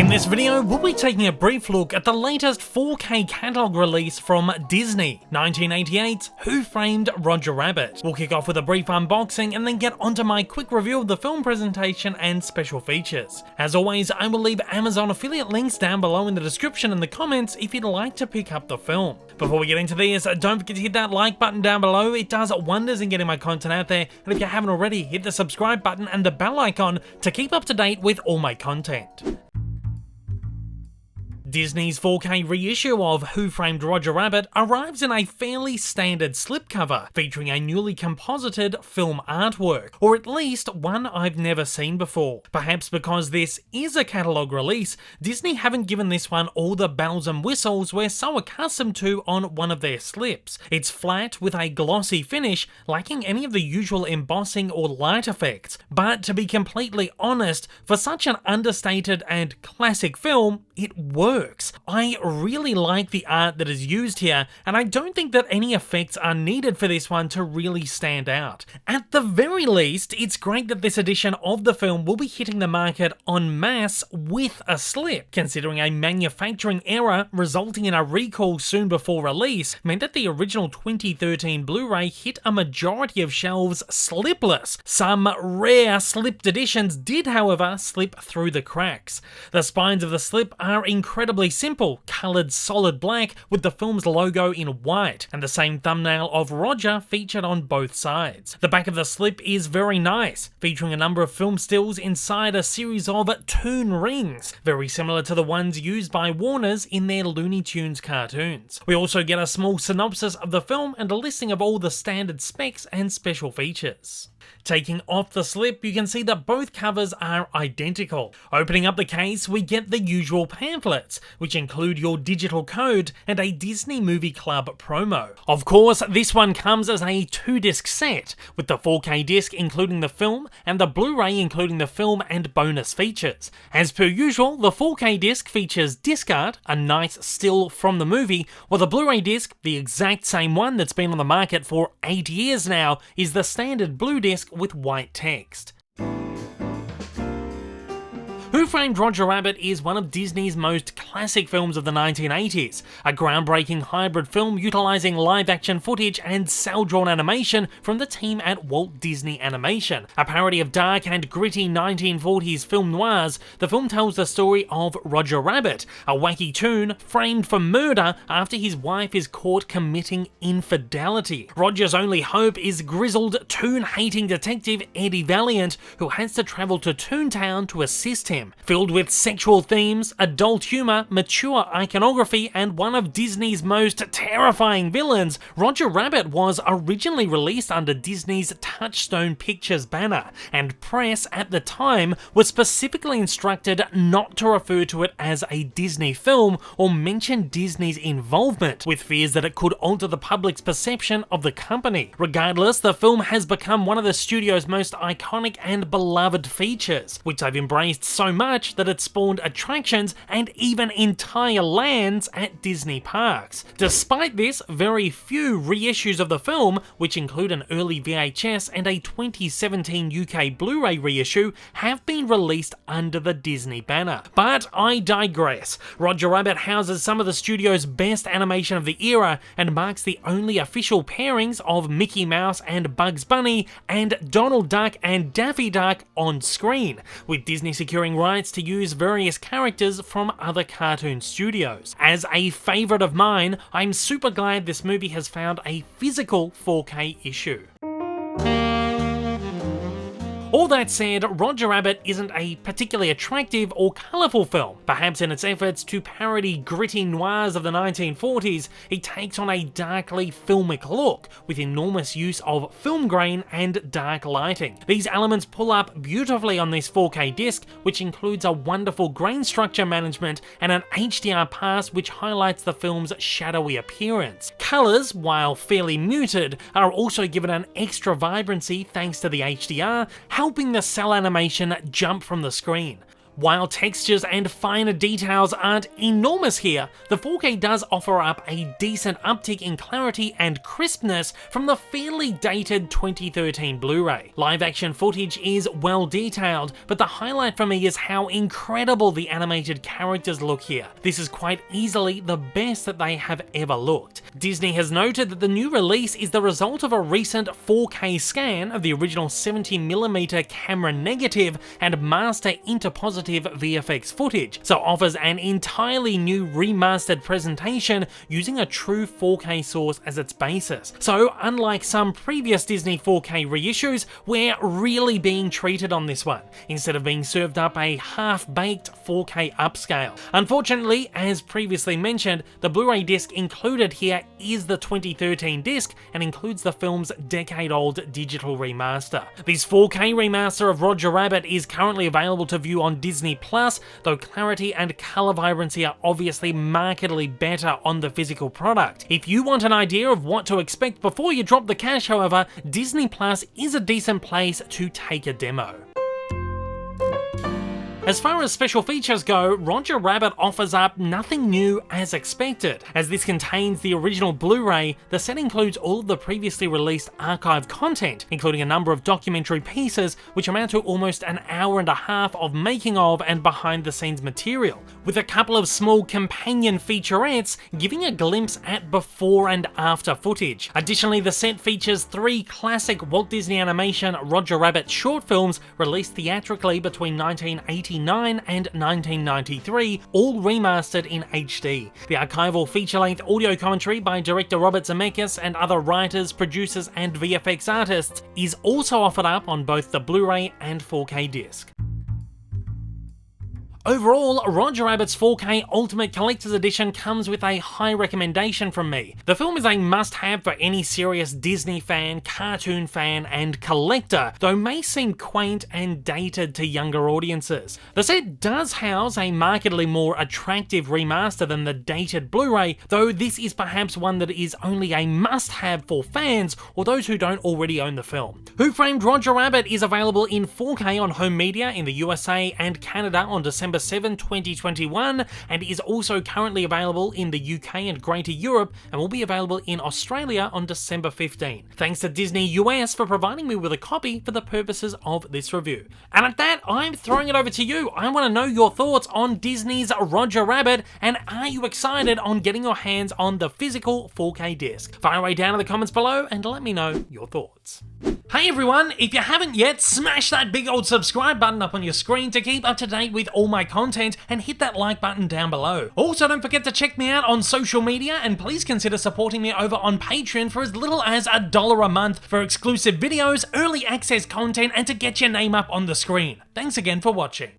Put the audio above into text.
In this video, we'll be taking a brief look at the latest 4K catalogue release from Disney, 1988's Who Framed Roger Rabbit. We'll kick off with a brief unboxing and then get onto my quick review of the film presentation and special features. As always, I will leave Amazon affiliate links down below in the description and the comments if you'd like to pick up the film. Before we get into this, don't forget to hit that like button down below. It does wonders in getting my content out there, and if you haven't already, hit the subscribe button and the bell icon to keep up to date with all my content. Disney's 4K reissue of Who Framed Roger Rabbit arrives in a fairly standard slipcover, featuring a newly composited film artwork, or at least one I've never seen before. Perhaps because this is a catalogue release, Disney haven't given this one all the bells and whistles we're so accustomed to on one of their slips. It's flat with a glossy finish, lacking any of the usual embossing or light effects. But to be completely honest, for such an understated and classic film, it works. I really like the art that is used here, and I don't think that any effects are needed for this one to really stand out. At the very least, it's great that this edition of the film will be hitting the market en masse with a slip, considering a manufacturing error resulting in a recall soon before release meant that the original 2013 Blu-ray hit a majority of shelves slipless. Some rare slipped editions did, however, slip through the cracks. The spines of the slip are incredibly simple, coloured solid black with the film's logo in white, and the same thumbnail of Roger featured on both sides. The back of the slip is very nice, featuring a number of film stills inside a series of toon rings, very similar to the ones used by Warner's in their Looney Tunes cartoons. We also get a small synopsis of the film and a listing of all the standard specs and special features. Taking off the slip, you can see that both covers are identical. Opening up the case, we get the usual pamphlets, which include your digital code and a Disney Movie Club promo. Of course, this one comes as a 2-disc set, with the 4K disc including the film and the Blu-ray including the film and bonus features. As per usual, the 4K disc features disc art, a nice still from the movie, while the Blu-ray disc, the exact same one that's been on the market for 8 years now, is the standard blue disc with white text. Who Framed Roger Rabbit is one of Disney's most classic films of the 1980s, a groundbreaking hybrid film utilising live-action footage and cel-drawn animation from the team at Walt Disney Animation. A parody of dark and gritty 1940s film noirs, the film tells the story of Roger Rabbit, a wacky toon framed for murder after his wife is caught committing infidelity. Roger's only hope is grizzled, toon-hating detective Eddie Valiant, who has to travel to Toontown to assist him. Filled with sexual themes, adult humour, mature iconography, and one of Disney's most terrifying villains, Roger Rabbit was originally released under Disney's Touchstone Pictures banner, and press at the time was specifically instructed not to refer to it as a Disney film or mention Disney's involvement, with fears that it could alter the public's perception of the company. Regardless, the film has become one of the studio's most iconic and beloved features, which they've embraced so much that it spawned attractions and even entire lands at Disney parks. Despite this, very few reissues of the film, which include an early VHS and a 2017 UK Blu-ray reissue, have been released under the Disney banner. But I digress. Roger Rabbit houses some of the studio's best animation of the era and marks the only official pairings of Mickey Mouse and Bugs Bunny and Donald Duck and Daffy Duck on screen, with Disney securing rights to use various characters from other cartoon studios. As a favourite of mine, I'm super glad this movie has found a physical 4K issue. All that said, Roger Rabbit isn't a particularly attractive or colourful film. Perhaps in its efforts to parody gritty noirs of the 1940s, it takes on a darkly filmic look, with enormous use of film grain and dark lighting. These elements pull up beautifully on this 4K disc, which includes a wonderful grain structure management and an HDR pass which highlights the film's shadowy appearance. Colours, while fairly muted, are also given an extra vibrancy thanks to the HDR, helping the cell animation jump from the screen. While textures and finer details aren't enormous here, the 4K does offer up a decent uptick in clarity and crispness from the fairly dated 2013 Blu-ray. Live action footage is well detailed, but the highlight for me is how incredible the animated characters look here. This is quite easily the best that they have ever looked. Disney has noted that the new release is the result of a recent 4K scan of the original 70mm camera negative and master interpositive VFX footage, so offers an entirely new remastered presentation using a true 4K source as its basis. So unlike some previous Disney 4K reissues, we're really being treated on this one, instead of being served up a half-baked 4K upscale. Unfortunately, as previously mentioned, the Blu-ray disc included here is the 2013 disc and includes the film's decade-old digital remaster. This 4K remaster of Roger Rabbit is currently available to view on Disney Plus, though clarity and colour vibrancy are obviously markedly better on the physical product. If you want an idea of what to expect before you drop the cash, however, Disney Plus is a decent place to take a demo. As far as special features go, Roger Rabbit offers up nothing new as expected. As this contains the original Blu-ray, the set includes all of the previously released archive content, including a number of documentary pieces which amount to almost an hour and a half of making of and behind the scenes material, with a couple of small companion featurettes giving a glimpse at before and after footage. Additionally, the set features 3 classic Walt Disney Animation Roger Rabbit short films released theatrically between 1989 and 1993, all remastered in HD. The archival feature-length audio commentary by director Robert Zemeckis and other writers, producers, and VFX artists is also offered up on both the Blu-ray and 4K disc. Overall, Roger Rabbit's 4K Ultimate Collector's Edition comes with a high recommendation from me. The film is a must-have for any serious Disney fan, cartoon fan, and collector, though may seem quaint and dated to younger audiences. The set does house a markedly more attractive remaster than the dated Blu-ray, though this is perhaps one that is only a must-have for fans or those who don't already own the film. Who Framed Roger Rabbit is available in 4K on home media in the USA and Canada on December 7, 2021, and is also currently available in the UK and Greater Europe, and will be available in Australia on December 15. Thanks to Disney US for providing me with a copy for the purposes of this review. And at that, I'm throwing it over to you. I want to know your thoughts on Disney's Roger Rabbit, and are you excited on getting your hands on the physical 4K disc? Fire away down in the comments below and let me know your thoughts. Hey everyone, if you haven't yet, smash that big old subscribe button up on your screen to keep up to date with all my content, and hit that like button down below. Also, don't forget to check me out on social media, and please consider supporting me over on Patreon for as little as $1 a month for exclusive videos, early access content, and to get your name up on the screen. Thanks again for watching.